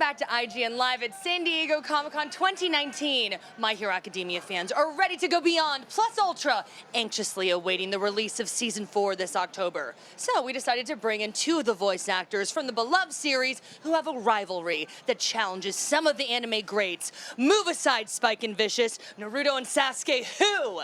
back to IGN Live at San Diego Comic-Con 2019. My Hero Academia fans are ready to go beyond, plus ultra, anxiously awaiting the release of Season 4 this October. So we decided to bring in two of the voice actors from the beloved series who have a rivalry that challenges some of the anime greats. Move aside, Spike and Vicious, Naruto and Sasuke, who?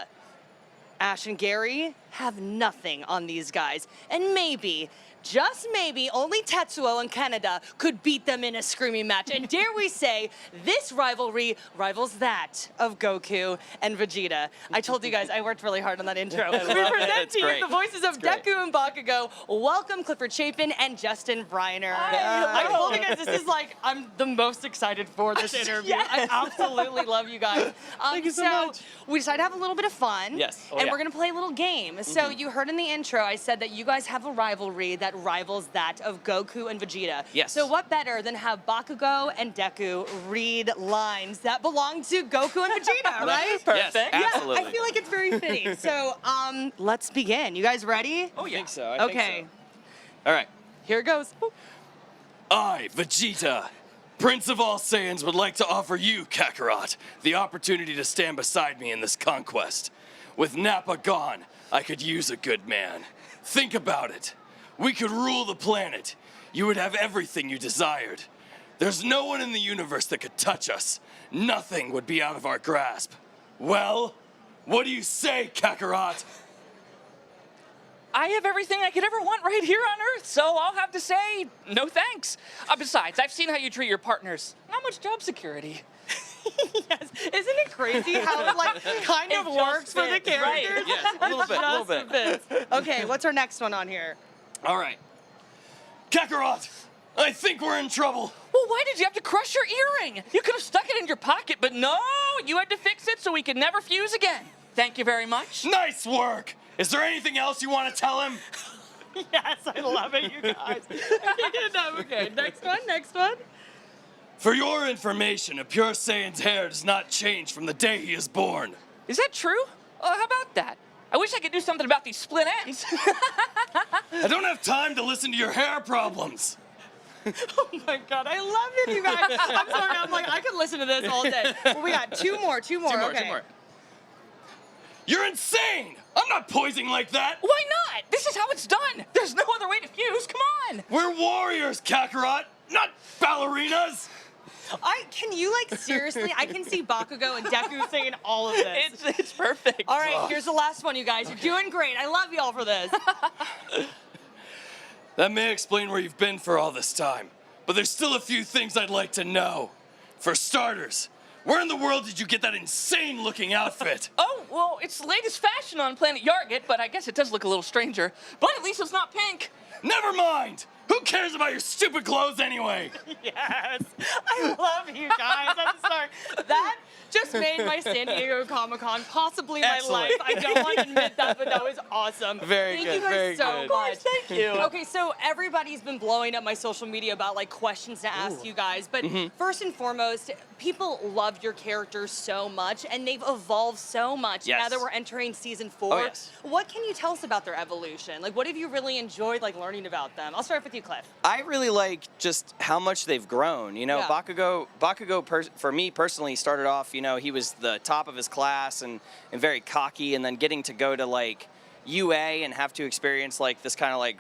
Ash and Gary have nothing on these guys, and maybe, just maybe, only Tetsuo in Canada could beat them in a screaming match. And dare we say, this rivalry rivals that of Goku and Vegeta. I told you guys I worked really hard on that intro. We present to you the voices of Deku and Bakugo. Welcome Clifford Chapin and Justin Briner. I told you guys this is like, I'm the most excited for this interview. Yes. I absolutely love you guys. Thank you so much. We decided to have a little bit of fun. Yes. And we're gonna play a little game. So you heard in the intro, I said that you guys have a rivalry that rivals that of Goku and Vegeta. Yes. So what better than have Bakugo and Deku read lines that belong to Goku and Vegeta, right? Perfect. Yeah, Absolutely. I feel like it's very fitting. So let's begin. You guys ready? Oh, yeah. I think so. Okay. All right. Here it goes. I, Vegeta, Prince of all Saiyans, would like to offer you, Kakarot, the opportunity to stand beside me in this conquest. With Nappa gone, I could use a good man. Think about it. We could rule the planet. You would have everything you desired. There's no one in the universe that could touch us. Nothing would be out of our grasp. Well, what do you say, Kakarot? I have everything I could ever want right here on Earth, so I'll have to say, no thanks. Besides, I've seen how you treat your partners. Not much job security. Yes. Isn't it crazy how it like kind of works for the characters? Right. Yes, a little bit. Okay, what's our next one on here? All right. Kakarot, I think we're in trouble. Well, why did you have to crush your earring? You could have stuck it in your pocket, but no, you had to fix it so we could never fuse again. Thank you very much. Nice work. Is there anything else you want to tell him? Yes, I love it, you guys. Okay, next one. For your information, a pure Saiyan's hair does not change from the day he is born. Is that true? How about that? I wish I could do something about these split ends. I don't have time to listen to your hair problems. Oh my God, I love it, you guys. I'm sorry, I'm like, I could listen to this all day. Well, we got two more. Two more. You're insane! I'm not poisoning like that! Why not? This is how it's done. There's no other way to fuse. Come on. We're warriors, Kakarot, not ballerinas! Can you like seriously? I can see Bakugo and Deku saying all of this. It's perfect. All right, here's the last one, you guys. You're doing great. I love y'all for this. That may explain where you've been for all this time, but there's still a few things I'd like to know. For starters, where in the world did you get that insane-looking outfit? Oh, well, it's the latest fashion on Planet Yargit, but I guess it does look a little stranger. But at least it's not pink. Never mind! Who cares about your stupid clothes anyway? Yes, I love you guys. I'm sorry. That just made my San Diego Comic-Con possibly my life. I don't want to admit that, but that was awesome. Very Thank good, you guys very so good. much. Thank you. Okay, so everybody's been blowing up my social media about like questions to ask you guys, but first and foremost, people love your characters so much, and they've evolved so much Yes. now that we're entering Season 4. Oh, yes. What can you tell us about their evolution? Like, what have you really enjoyed like learning about them? I'll start with you, Cliff. I really like just how much they've grown. You know, Yeah. Bakugo for me personally started off, you know, he was the top of his class and very cocky, and then getting to go to like UA and have to experience like this kind of like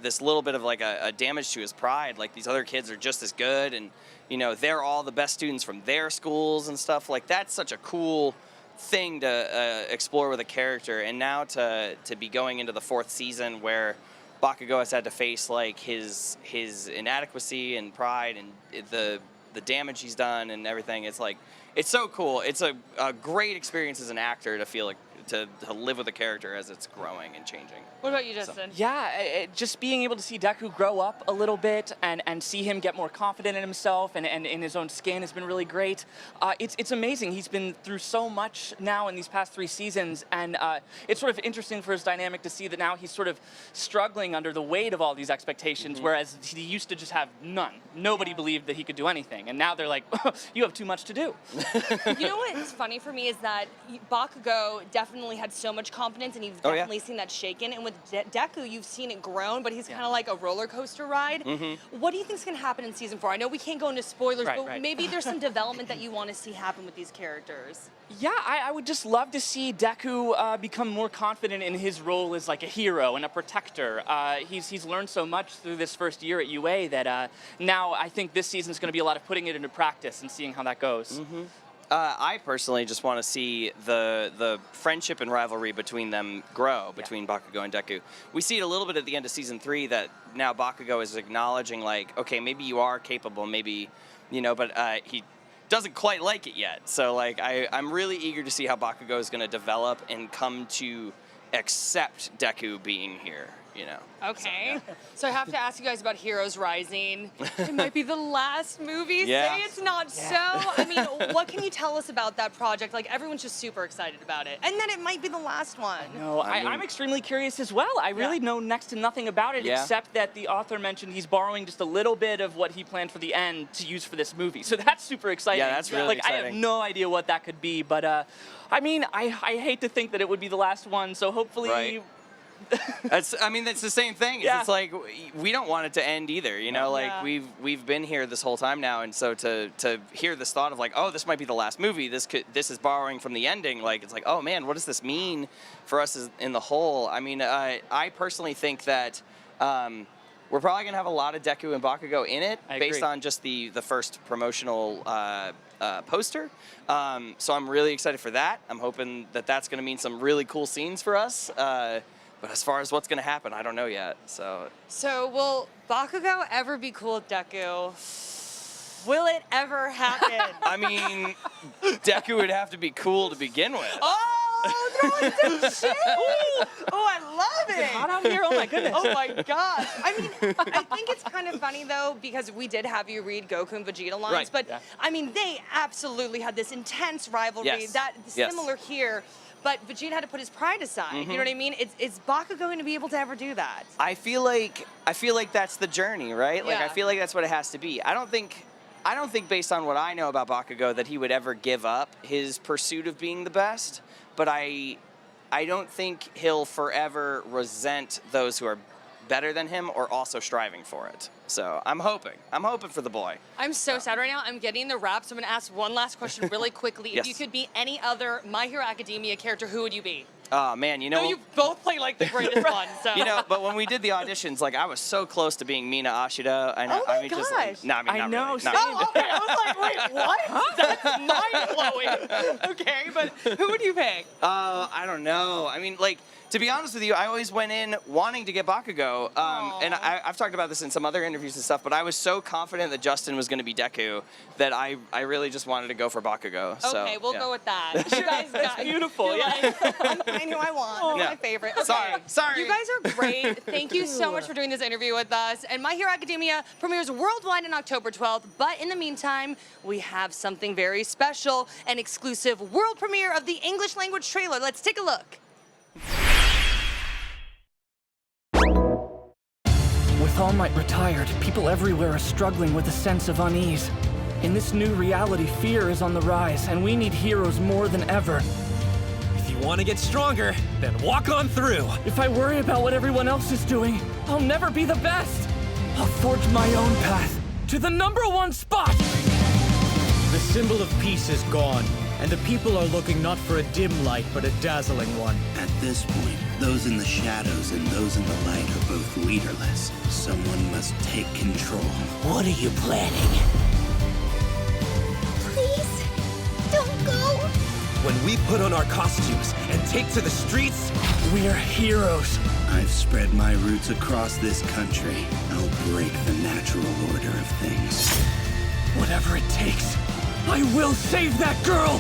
this little bit of like a damage to his pride. Like these other kids are just as good, and you know, they're all the best students from their schools and stuff. Like that's such a cool thing to explore with a character. And now to be going into the 4th season where Bakugo has had to face like his inadequacy and pride and the damage he's done and everything. It's like, it's so cool. It's a great experience as an actor to feel like to live with a character as it's growing and changing. What about you, Justin? Yeah, just being able to see Deku grow up a little bit and see him get more confident in himself and in his own skin has been really great. It's amazing. He's been through so much now in these past 3 seasons, and it's sort of interesting for his dynamic to see that now he's sort of struggling under the weight of all these expectations, whereas he used to just have none. Nobody believed that he could do anything, and now they're like, you have too much to do. You know what's funny for me is that Bakugo definitely definitely had so much confidence, and you've Oh, yeah. definitely seen that shaken. And with Deku, you've seen it grown, but he's kind of like a roller coaster ride. What do you think is going to happen in season 4? I know we can't go into spoilers, Right, but right. maybe there's some development that you want to see happen with these characters. Yeah, I would just love to see Deku become more confident in his role as like a hero and a protector. He's learned so much through this first year at UA that now I think this season is going to be a lot of putting it into practice and seeing how that goes. I personally just want to see the friendship and rivalry between them grow, between Bakugo and Deku. We see it a little bit at the end of season 3 that now Bakugo is acknowledging, like, okay, maybe you are capable, maybe, you know, but he doesn't quite like it yet. So, like, I'm really eager to see how Bakugo is going to develop and come to accept Deku being here, you know. Okay. So I have to ask you guys about Heroes Rising. It might be the last movie. Yeah. Say it's not so. I mean, what can you tell us about that project? Like, everyone's just super excited about it. And then it might be the last one. No, I'm extremely curious as well. I really know next to nothing about it except that the author mentioned he's borrowing just a little bit of what he planned for the end to use for this movie. So that's super exciting. Yeah, that's really I have exciting. no idea what that could be, but I mean, I hate to think that it would be the last one. So hopefully. Right. That's the same thing. It's Yeah. just like we don't want it to end either, you know. Like Yeah. we've been here this whole time now, and so to hear this thought of like, oh, this might be the last movie. This is borrowing from the ending. Like it's like, oh man, what does this mean for us in the whole? I mean, I personally think that we're probably gonna have a lot of Deku and Bakugo in it, I based agree. on just the first promotional poster. So I'm really excited for that. I'm hoping that that's gonna mean some really cool scenes for us. But as far as what's going to happen, I don't know yet. So will Bakugo ever be cool with Deku? Will it ever happen? I mean, Deku would have to be cool to begin with. Oh, they're like the shit! Oh, I love it! Hot out here? Oh my goodness. Oh my gosh. I mean, I think it's kind of funny though, because we did have you read Goku and Vegeta lines, Right. but Yeah. I mean, they absolutely had this intense rivalry. Yes. That Yes. similar here. But Vegeta had to put his pride aside. You know what I mean? Is Bakugo going to be able to ever do that? I feel like that's the journey, right? Like Yeah. I feel like that's what it has to be. I don't think based on what I know about Bakugo that he would ever give up his pursuit of being the best, but I don't think he'll forever resent those who are better than him or also striving for it. So I'm hoping for the boy. I'm so sad right now. I'm getting the wrap, so I'm going to ask one last question really quickly. Yes. If you could be any other My Hero Academia character, who would you be? Oh man, you know. No, you both play like the greatest one. So. You know, but when we did the auditions, like I was so close to being Mina Ashida. I know. Oh my I mean, just like, gosh. no, I mean, I not know, really. same. Not- Oh, okay. I was like, wait, what? That's mind-blowing. Okay, but who would you pick? I don't know. I mean, like, to be honest with you, I always went in wanting to get Bakugo. And I've talked about this in some other interviews and stuff, but I was so confident that Justin was going to be Deku that I really just wanted to go for Bakugo. So, Okay, we'll yeah. go with that. You guys got beautiful, you're like, I'm finding who I want. Yeah. My favorite. Okay. Sorry. You guys are great. Thank you so much for doing this interview with us. And My Hero Academia premieres worldwide on October 12th. But in the meantime, we have something very special, an exclusive world premiere of the English language trailer. Let's take a look. With All Might retired, people everywhere are struggling with a sense of unease. In this new reality, fear is on the rise, and we need heroes more than ever. If you want to get stronger, then walk on through. If I worry about what everyone else is doing, I'll never be the best. I'll forge my own path to the #1 spot. The symbol of peace is gone, and the people are looking not for a dim light, but a dazzling one. At this point, those in the shadows and those in the light are both leaderless. Someone must take control. What are you planning? Please, don't go. When we put on our costumes and take to the streets, We're heroes. I've spread my roots across this country. I'll break the natural order of things. Whatever it takes, I will save that girl!